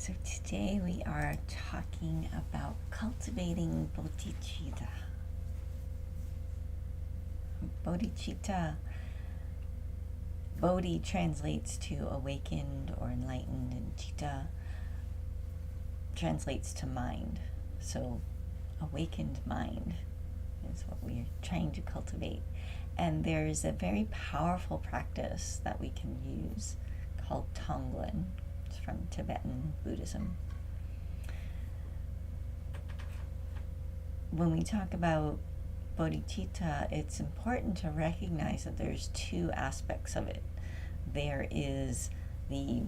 So today we are talking about cultivating Bodhichitta. Bodhichitta, Bodhi translates to awakened or enlightened, and Chitta translates to mind. So awakened mind is what we're trying to cultivate. And there's a very powerful practice that we can use called Tonglen. It's from Tibetan Buddhism. When we talk about Bodhichitta, it's important to recognize that there's two aspects of it. There is the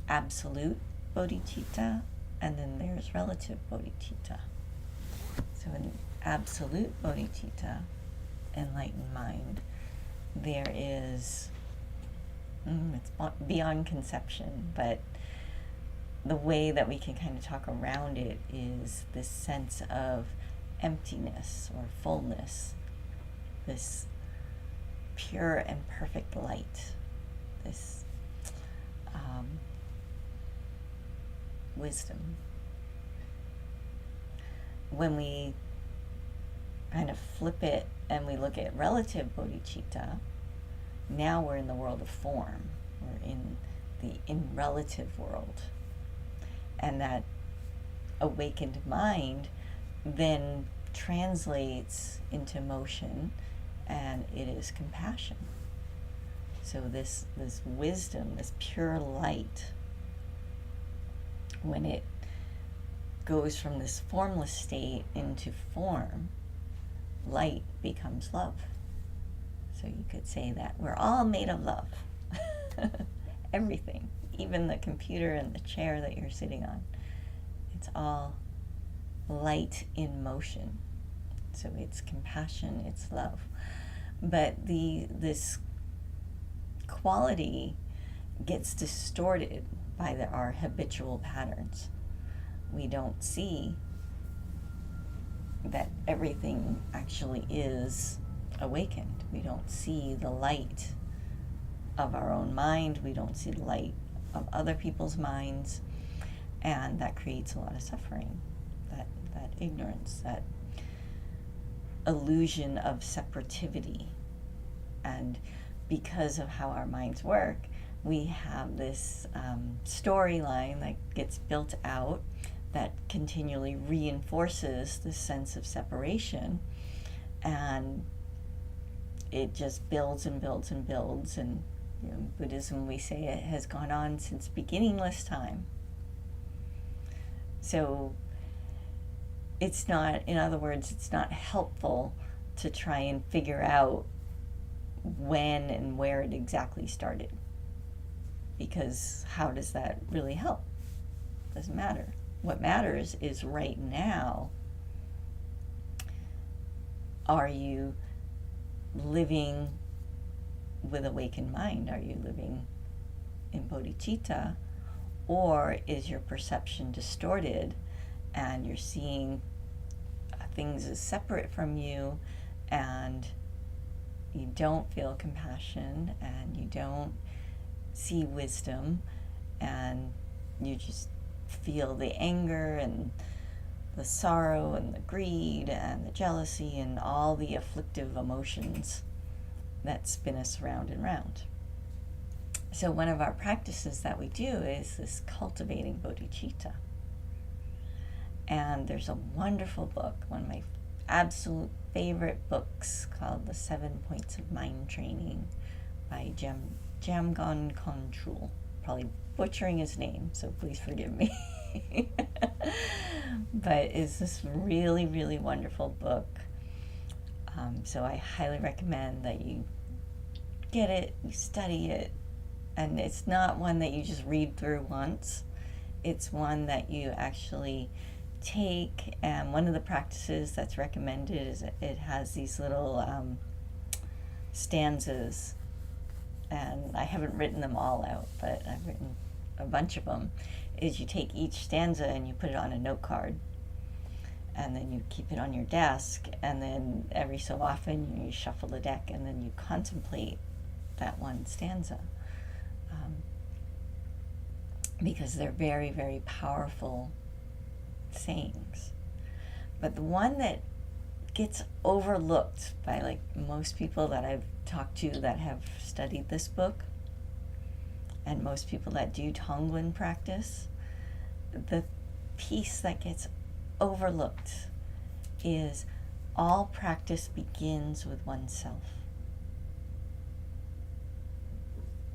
absolute Bodhichitta, and then there's relative Bodhichitta. So in absolute Bodhichitta, enlightened mind, there is, it's beyond conception, but the way that we can kind of talk around it is this sense of emptiness or fullness, this pure and perfect light, this wisdom. When we kind of flip it and we look at relative bodhicitta, now we're in the world of form. We're in the relative world. And that awakened mind then translates into motion, and it is compassion. So this wisdom, this pure light, when it goes from this formless state into form, light becomes love. So you could say that we're all made of love. Everything, even the computer and the chair that you're sitting on, it's all light in motion. So it's compassion, it's love. But this quality gets distorted by our habitual patterns. We don't see that everything actually is awakened. We don't see the light of our own mind. We don't see the light of other people's minds. And that creates a lot of suffering, that ignorance, that illusion of separativity. And because of how our minds work, we have this storyline that gets built out that continually reinforces this sense of separation, and it just builds and builds and builds. And in Buddhism, we say it has gone on since beginningless time. So it's not, in other words, it's not helpful to try and figure out when and where it exactly started, because how does that really help? Doesn't matter. What matters is right now, are you living with awakened mind? Are you living in bodhicitta? Or is your perception distorted and you're seeing things as separate from you, and you don't feel compassion and you don't see wisdom, and you just feel the anger and the sorrow and the greed and the jealousy and all the afflictive emotions that spin us round and round. So one of our practices that we do is this cultivating bodhicitta. And there's a wonderful book, one of my absolute favorite books, called The 7 Points of Mind Training by Jamgon Kongtrul. Probably butchering his name, so please forgive me. But it's this really, really wonderful book. So I highly recommend that you get it, you study it. And it's not one that you just read through once. It's one that you actually take. And one of the practices that's recommended is it has these little stanzas. And I haven't written them all out, but I've written a bunch of them. Is you take each stanza and you put it on a note card. And then you keep it on your desk. And then every so often you shuffle the deck and then you contemplate that one stanza. because they're very, very powerful sayings. But the one that gets overlooked by like most people that I've talked to that have studied this book, and most people that do Tonglen practice, the piece that gets overlooked is all practice begins with oneself.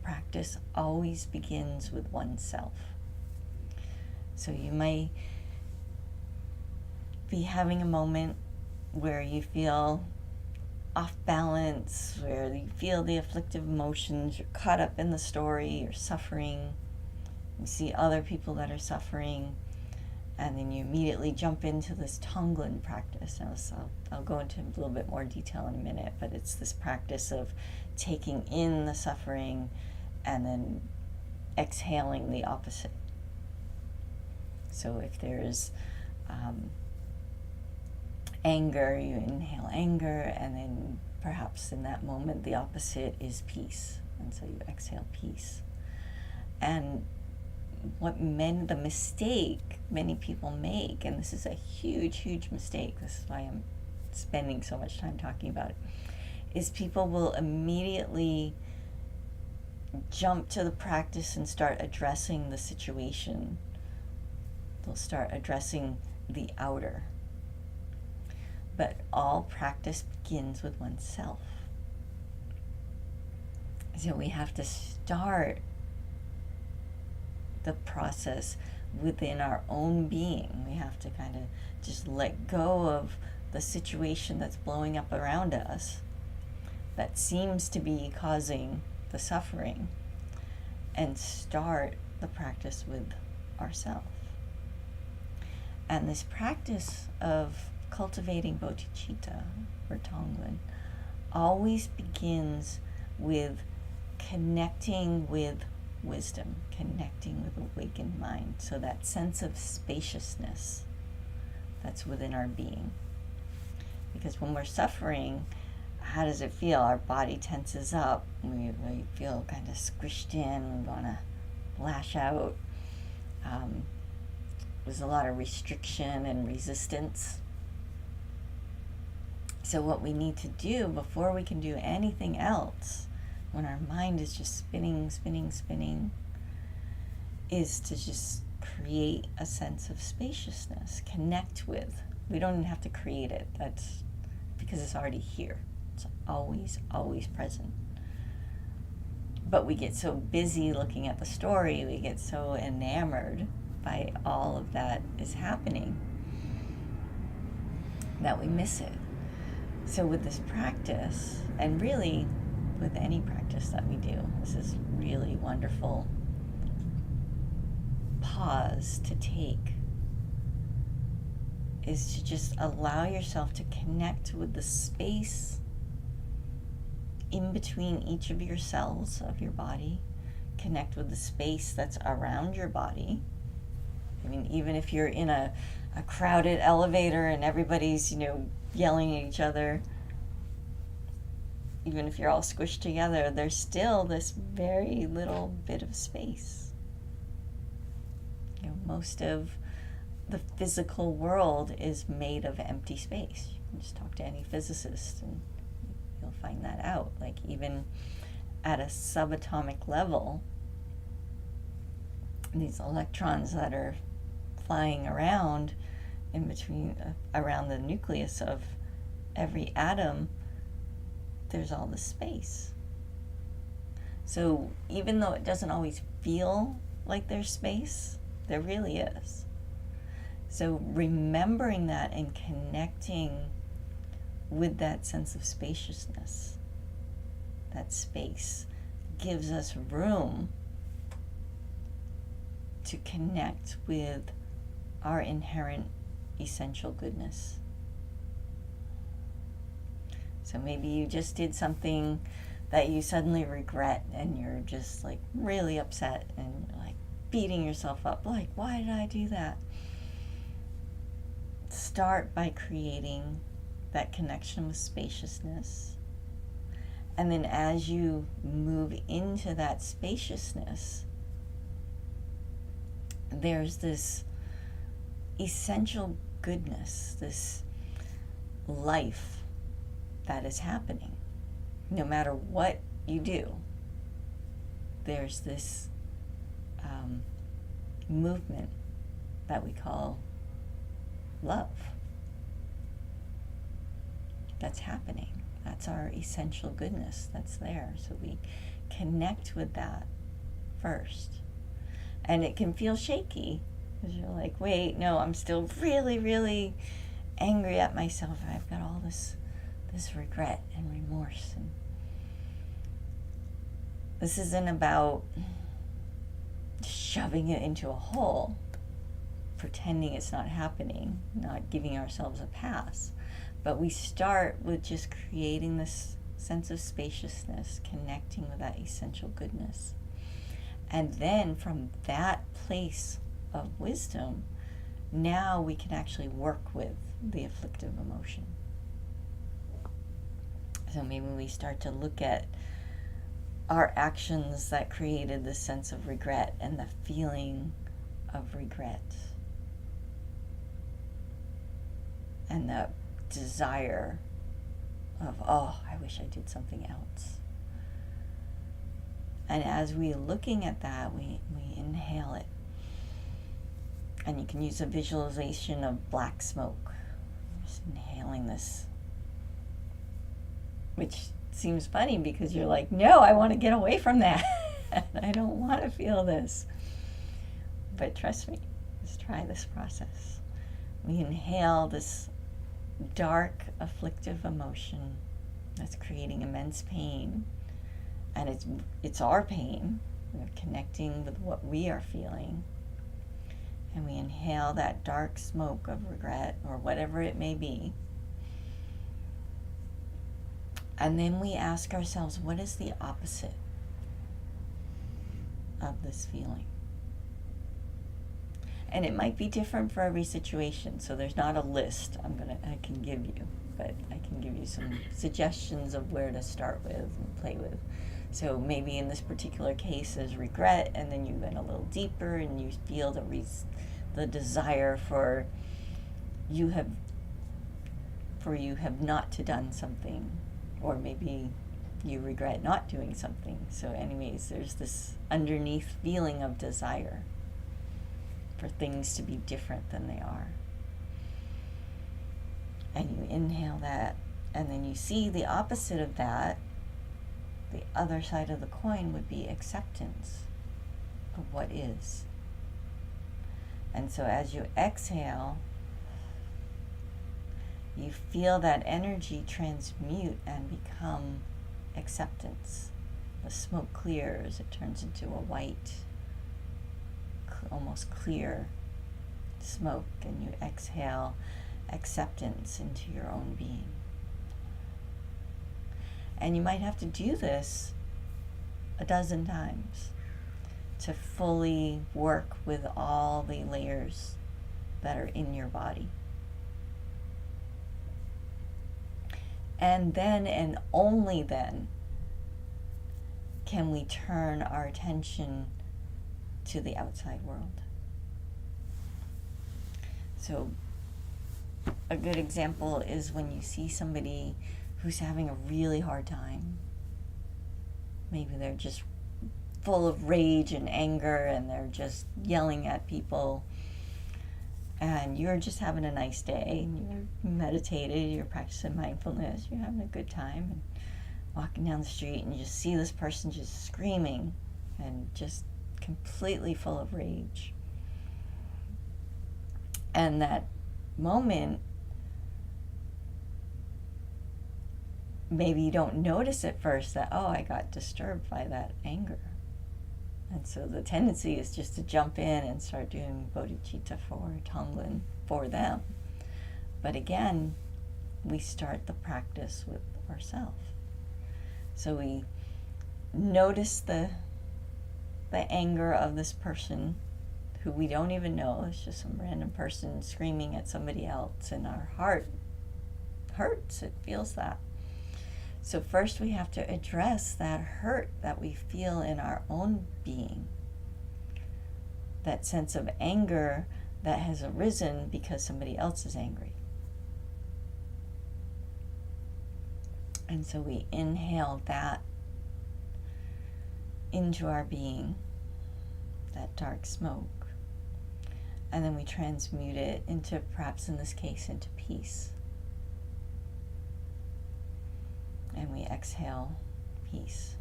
Practice always begins with oneself. So you might be having a moment where you feel off balance, where you feel the afflictive emotions, you're caught up in the story, you're suffering, you see other people that are suffering, and then you immediately jump into this Tonglen practice. Now, so I'll go into a little bit more detail in a minute, but it's this practice of taking in the suffering and then exhaling the opposite. So if there's anger, you inhale anger, and then perhaps in that moment the opposite is peace, and so you exhale peace. And the mistake many people make, and this is a huge mistake, this is why I'm spending so much time talking about it, is people will immediately jump to the practice and start addressing the situation. They'll start addressing the outer. But all practice begins with oneself. So we have to start the process within our own being. We have to kind of just let go of the situation that's blowing up around us that seems to be causing the suffering, and start the practice with ourselves. And this practice of cultivating Bodhichitta or Tonglen always begins with connecting with wisdom, connecting with awakened mind. So that sense of spaciousness that's within our being. Because when we're suffering, how does it feel? Our body tenses up. We feel kind of squished in. We want to lash out. There's a lot of restriction and resistance. So what we need to do before we can do anything else, when our mind is just spinning, is to just create a sense of spaciousness, connect with. We don't even have to create it. That's because it's already here. It's always present. But we get so busy looking at the story, we get so enamored by all of that is happening that we miss it. So with this practice, and really with any practice that we do, this is really wonderful pause to take, is to just allow yourself to connect with the space in between each of your cells of your body, connect with the space that's around your body. I mean, even if you're in a crowded elevator and everybody's, yelling at each other, even if you're all squished together, there's still this very little bit of space. Most of the physical world is made of empty space. You can just talk to any physicist and you'll find that out. Like even at a subatomic level, these electrons that are flying around in between, around the nucleus of every atom, there's all this space. So even though it doesn't always feel like there's space, there really is. So remembering that and connecting with that sense of spaciousness, that space, gives us room to connect with our inherent essential goodness. So maybe you just did something that you suddenly regret and you're just like really upset and like beating yourself up, like, why did I do that? Start by creating that connection with spaciousness. And then as you move into that spaciousness, there's this essential goodness, this life that is happening. No matter what you do, there's this movement that we call love that's happening. That's our essential goodness that's there. So we connect with that first. And it can feel shaky because you're like, wait, no, I'm still really, really angry at myself. I've got all this regret and remorse. And this isn't about shoving it into a hole, pretending it's not happening, not giving ourselves a pass. But we start with just creating this sense of spaciousness, connecting with that essential goodness. And then from that place of wisdom, now we can actually work with the afflictive emotion. So maybe we start to look at our actions that created this sense of regret and the feeling of regret and the desire of, oh, I wish I did something else. And as we're looking at that, we inhale it. And you can use a visualization of black smoke. Just inhaling this, which seems funny because you're like, no, I want to get away from that. I don't want to feel this. But trust me, just try this process. We inhale this dark, afflictive emotion that's creating immense pain. And it's our pain. We're connecting with what we are feeling. And we inhale that dark smoke of regret or whatever it may be. And then we ask ourselves, what is the opposite of this feeling? And it might be different for every situation, so there's not a list I can give you, but I can give you some suggestions of where to start with and play with. So maybe in this particular case there's regret, and then you went a little deeper and you feel the desire for you have not to done something, or maybe you regret not doing something. So anyways, there's this underneath feeling of desire for things to be different than they are. And you inhale that, and then you see the opposite of that. The other side of the coin would be acceptance of what is. And so as you exhale, you feel that energy transmute and become acceptance. The smoke clears, it turns into a white, almost clear smoke, and you exhale acceptance into your own being. And you might have to do this a dozen times to fully work with all the layers that are in your body. And then, and only then, can we turn our attention to the outside world. So a good example is when you see somebody who's having a really hard time. Maybe they're just full of rage and anger and they're just yelling at people, and you're just having a nice day and you're meditated, you're practicing mindfulness, you're having a good time, and walking down the street and you just see this person just screaming and just completely full of rage. And that moment, maybe you don't notice at first that, oh, I got disturbed by that anger. And so the tendency is just to jump in and start doing Bodhichitta for Tonglen for them. But again, we start the practice with ourselves. So we notice the anger of this person who we don't even know. It's just some random person screaming at somebody else, and our heart hurts. It feels that. So first we have to address that hurt that we feel in our own being. that sense of anger that has arisen because somebody else is angry. And so we inhale that into our being, that dark smoke, and then we transmute it into, perhaps in this case, into peace. And we exhale peace.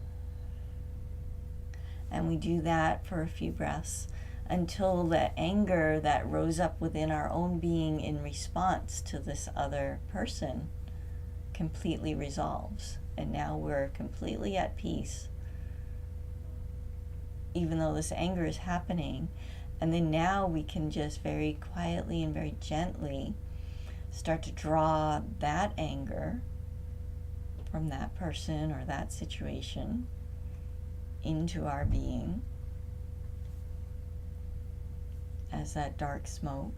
And we do that for a few breaths until that anger that rose up within our own being in response to this other person completely resolves. And now we're completely at peace, even though this anger is happening. And then now we can just very quietly and very gently start to draw that anger from that person or that situation into our being as that dark smoke,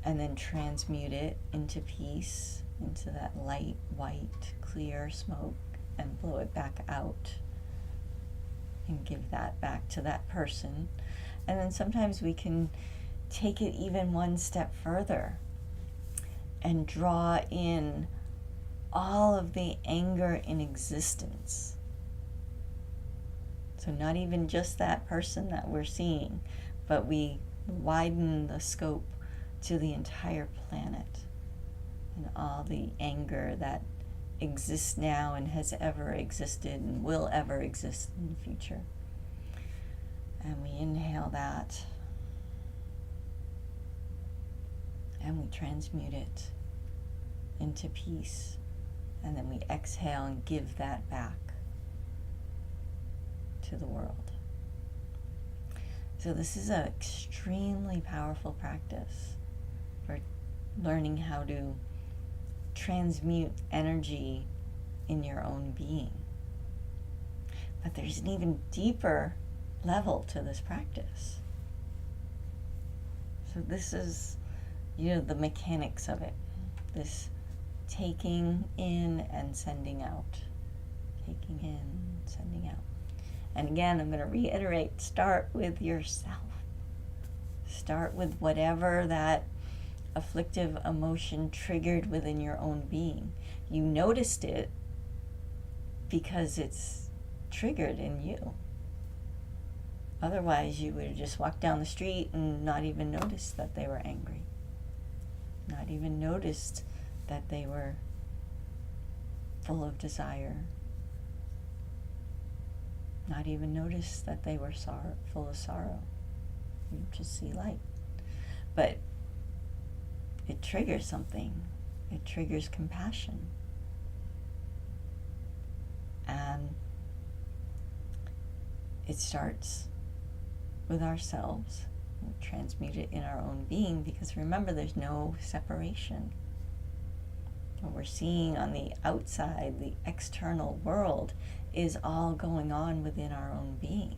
and then transmute it into peace, into that light, white, clear smoke, and blow it back out and give that back to that person. And then sometimes we can take it even one step further and draw in all of the anger in existence. So not even just that person that we're seeing, but we widen the scope to the entire planet and all the anger that exists now and has ever existed and will ever exist in the future. And we inhale that and we transmute it into peace. And then we exhale and give that back to the world. So this is an extremely powerful practice for learning how to transmute energy in your own being. But there's an even deeper level to this practice. So this is, the mechanics of it. This taking in and sending out. Taking in, sending out. And again, I'm going to reiterate, start with yourself. Start with whatever that afflictive emotion triggered within your own being. You noticed it because it's triggered in you. Otherwise, you would have just walked down the street and not even noticed that they were angry. Not even noticed that they were full of desire. Not even noticed that they were full of sorrow. You just see light. But it triggers something. It triggers compassion. And it starts with ourselves. We transmute it in our own being, because remember, there's no separation. What we're seeing on the outside, the external world, is all going on within our own being.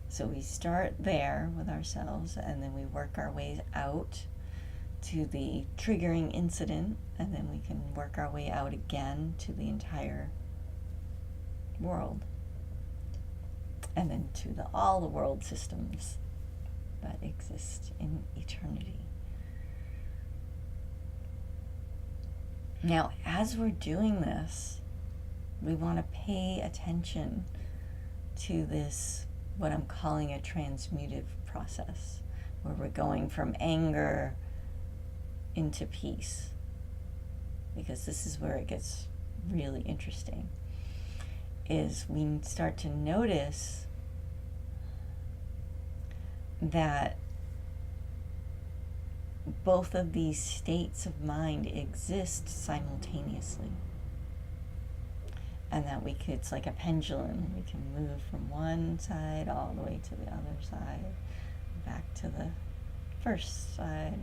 So we start there with ourselves, and then we work our way out to the triggering incident, and then we can work our way out again to the entire world, and then to all the world systems that exist in eternity. Now, as we're doing this, we want to pay attention to this, what I'm calling a transmutive process, where we're going from anger into peace, because this is where it gets really interesting, is we start to notice that both of these states of mind exist simultaneously. And that it's like a pendulum. We can move from one side all the way to the other side, back to the first side,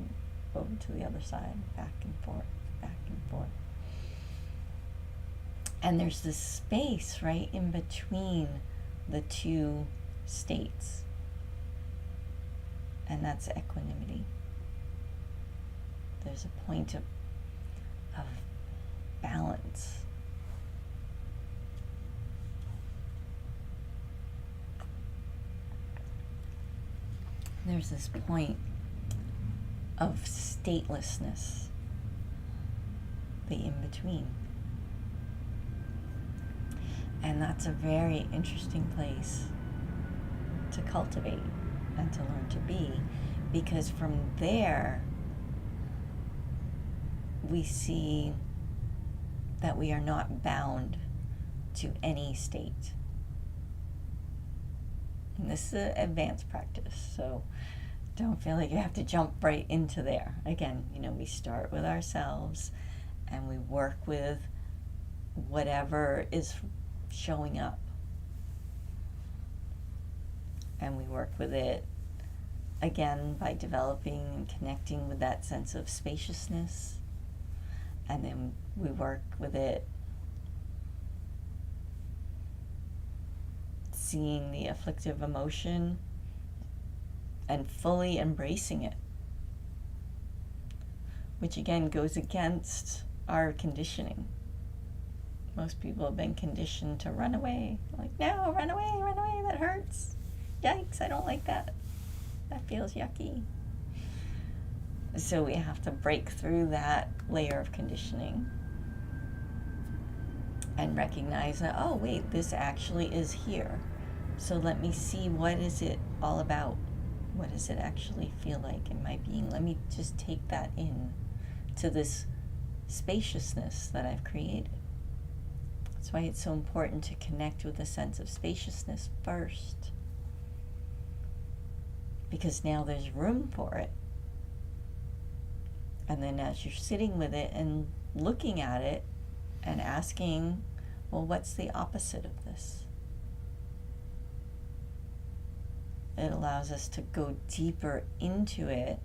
over to the other side, back and forth, back and forth. And there's this space right in between the two states. And that's equanimity. There's a point of balance. there's this point of statelessness, the in-between. And that's a very interesting place to cultivate and to learn to be, because from there we see that we are not bound to any state. And this is an advanced practice, so don't feel like you have to jump right into there. Again, we start with ourselves and we work with whatever is showing up. And we work with it, again, by developing and connecting with that sense of spaciousness. And then we work with it, seeing the afflictive emotion and fully embracing it, which again goes against our conditioning. Most people have been conditioned to run away. Like, no, run away, that hurts. Yikes, I don't like that. That feels yucky. So we have to break through that layer of conditioning and recognize that, oh wait, this actually is here. So let me see, what is it all about? What does it actually feel like in my being? Let me just take that in to this spaciousness that I've created. That's why it's so important to connect with a sense of spaciousness first, because now there's room for it. And then as you're sitting with it and looking at it and asking, well, what's the opposite of this? It allows us to go deeper into it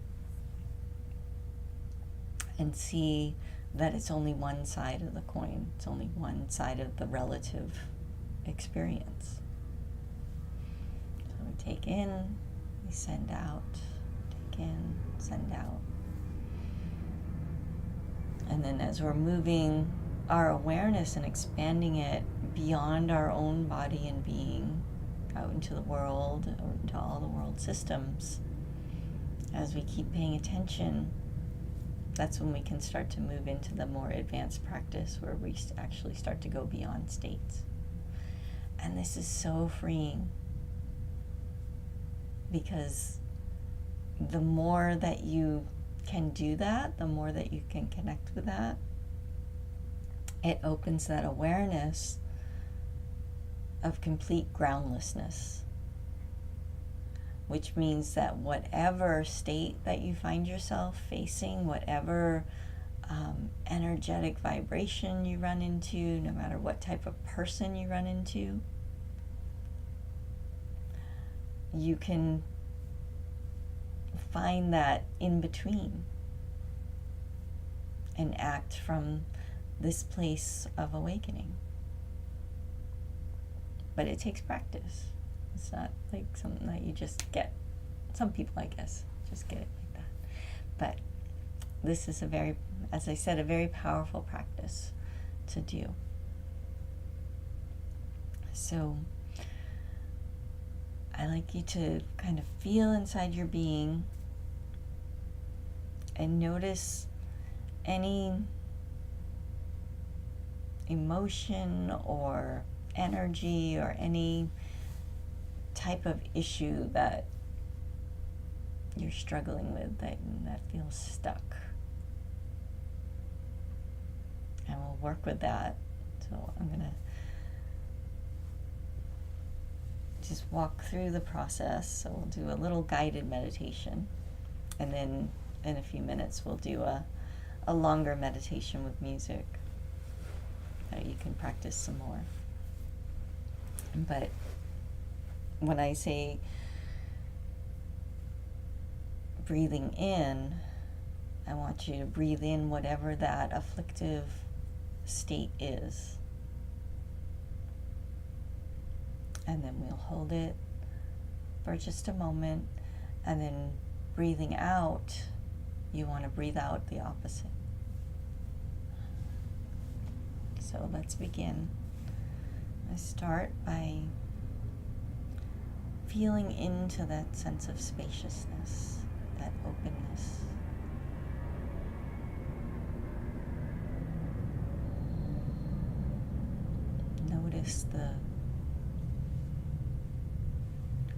and see that it's only one side of the coin. It's only one side of the relative experience. So we take in, we send out, take in, send out. And then as we're moving our awareness and expanding it beyond our own body and being, out into the world, or into all the world systems, as we keep paying attention, that's when we can start to move into the more advanced practice where we actually start to go beyond states. And this is so freeing, because the more that you can do that, the more that you can connect with that, it opens that awareness of complete groundlessness, which means that whatever state that you find yourself facing, whatever energetic vibration you run into, no matter what type of person you run into, you can find that in between and act from this place of awakening. But it takes practice. It's not like something that you just get. Some people, I guess, just get it like that. But this is as I said, a very powerful practice to do. So I like you to kind of feel inside your being and notice any emotion or energy or any type of issue that you're struggling with that feels stuck. And we'll work with that. So I'm going to just walk through the process. So we'll do a little guided meditation, and then in a few minutes we'll do a longer meditation with music that you can practice some more. But when I say breathing in, I want you to breathe in whatever that afflictive state is. And then we'll hold it for just a moment, and then breathing out, you want to breathe out the opposite. So let's begin. I start by feeling into that sense of spaciousness, that openness. Notice the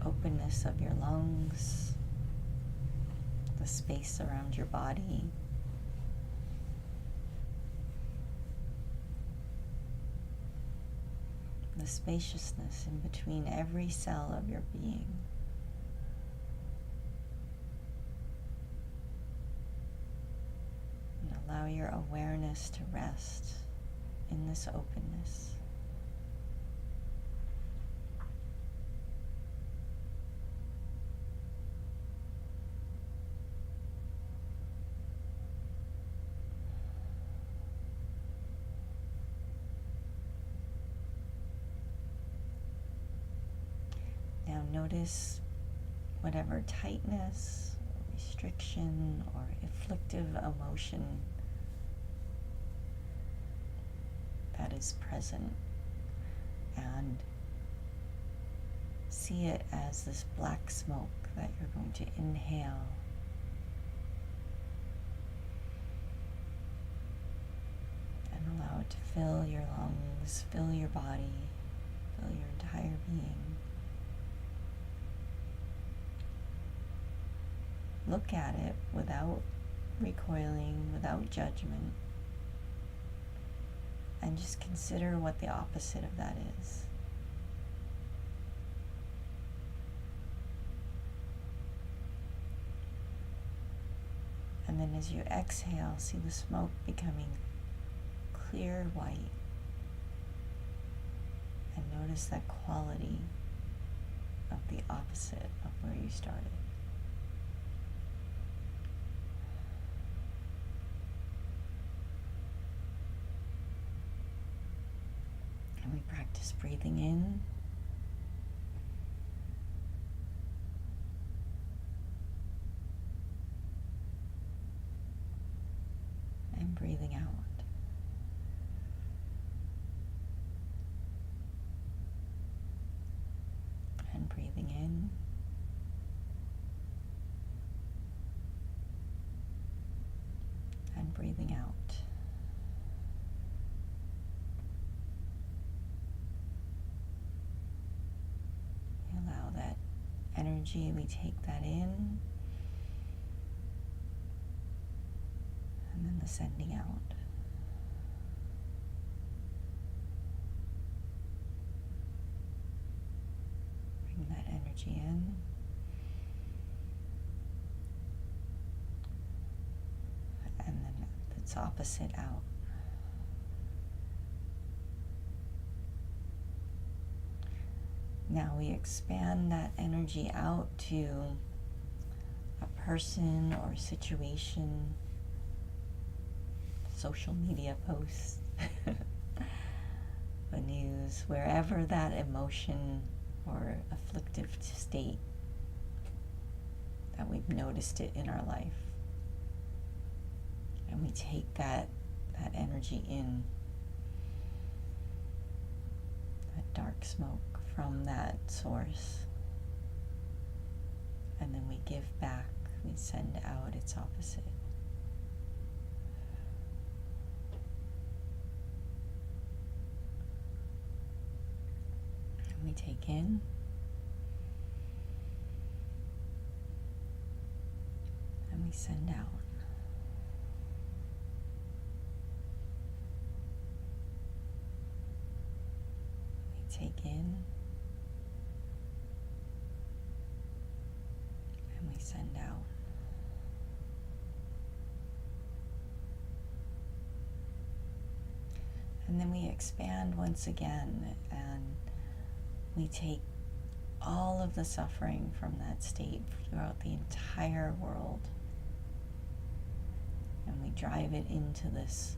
openness of your lungs, the space around your body. The spaciousness in between every cell of your being. And allow your awareness to rest in this openness. Now notice whatever tightness, or restriction, or afflictive emotion that is present, and see it as this black smoke that you're going to inhale and allow it to fill your lungs, fill your body, fill your entire being. Look at it without recoiling, without judgment, and just consider what the opposite of that is. And then as you exhale, see the smoke becoming clear white, and notice that quality of the opposite of where you started. And we practice breathing in and breathing out. And breathing in and breathing out. Allow that energy, we take that in, and then the sending out. Bring that energy in, and then its opposite out. Now we expand that energy out to a person or situation, social media post, the news, wherever that emotion or afflictive state that we've noticed it in our life. And we take that energy in, that dark smoke from that source, and then we give back, we send out its opposite. And we take in and we send out. We take in and we send out. And then we expand once again, and we take all of the suffering from that state throughout the entire world, and we drive it into this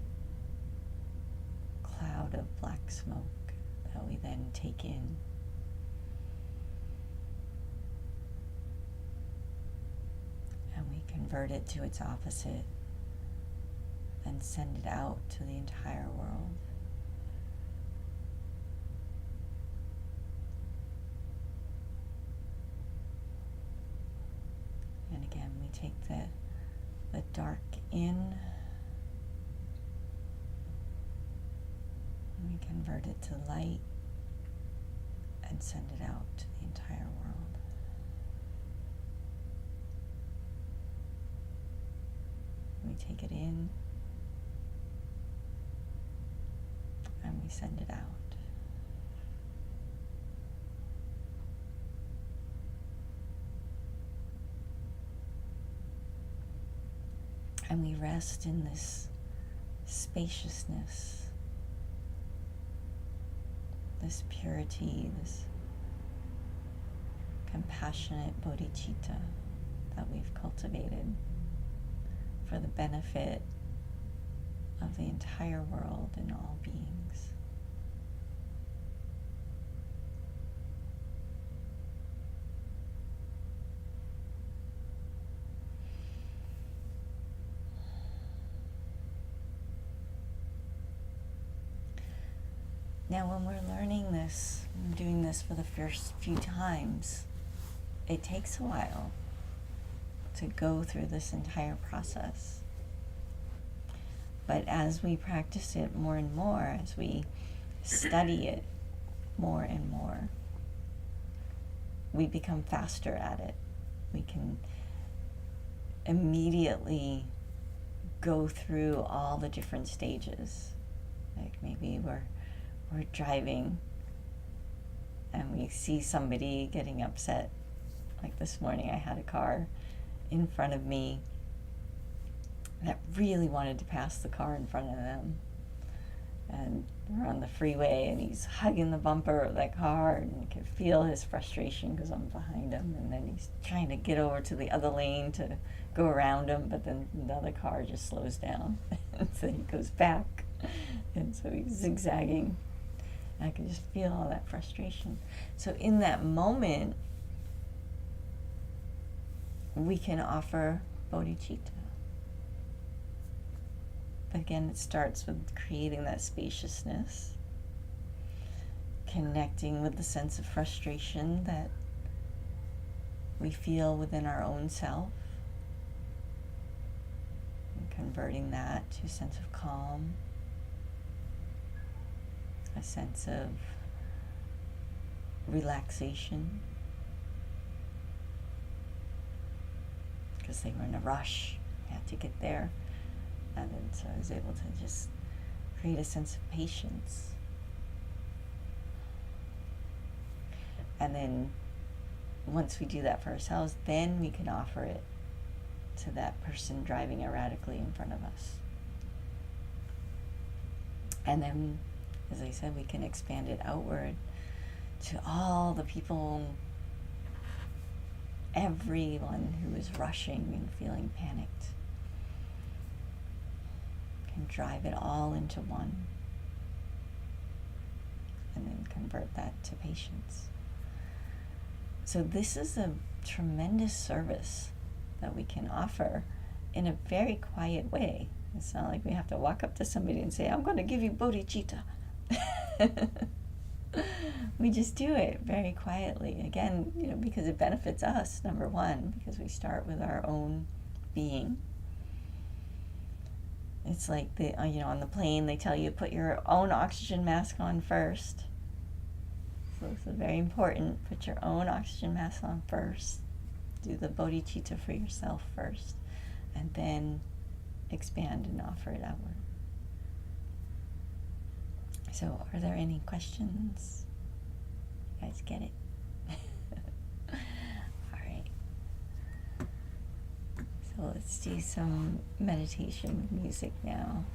cloud of black smoke that we then take in. And we convert it to its opposite, then send it out to the entire world. we take the dark in, and we convert it to light and send it out to the entire world. We take it in and we send it out. And we rest in this spaciousness, this purity, this compassionate bodhicitta that we've cultivated for the benefit of the entire world and all beings. Now, when we're learning this, doing this for the first few times, it takes a while to go through this entire process. But as we practice it more and more, as we study it more and more, we become faster at it. We can immediately go through all the different stages. Like maybe we're driving and we see somebody getting upset. Like this morning I had a car in front of me that really wanted to pass the car in front of them. And we're on the freeway and he's hugging the bumper of that car, and you can feel his frustration because I'm behind him. And then he's trying to get over to the other lane to go around him, but then the other car just slows down. And so he goes back. And so he's zigzagging. I can just feel all that frustration. So in that moment, we can offer bodhicitta. Again, it starts with creating that spaciousness, connecting with the sense of frustration that we feel within our own self, and converting that to a sense of calm, a sense of relaxation, because they were in a rush, they had to get there. And then so I was able to just create a sense of patience. And then once we do that for ourselves, then we can offer it to that person driving erratically in front of us. And then, as I said, we can expand it outward to all the people, everyone who is rushing and feeling panicked. Can drive it all into one, and then convert that to patience. So this is a tremendous service that we can offer in a very quiet way. It's not like we have to walk up to somebody and say, I'm going to give you bodhicitta. We just do it very quietly. Again, because it benefits us, number one, because we start with our own being. It's like on the plane, they tell you put your own oxygen mask on first. So this is very important. Put your own oxygen mask on first. Do the bodhicitta for yourself first. And then expand and offer it outward. So are there any questions? You guys get it? All right. So let's do some meditation music now.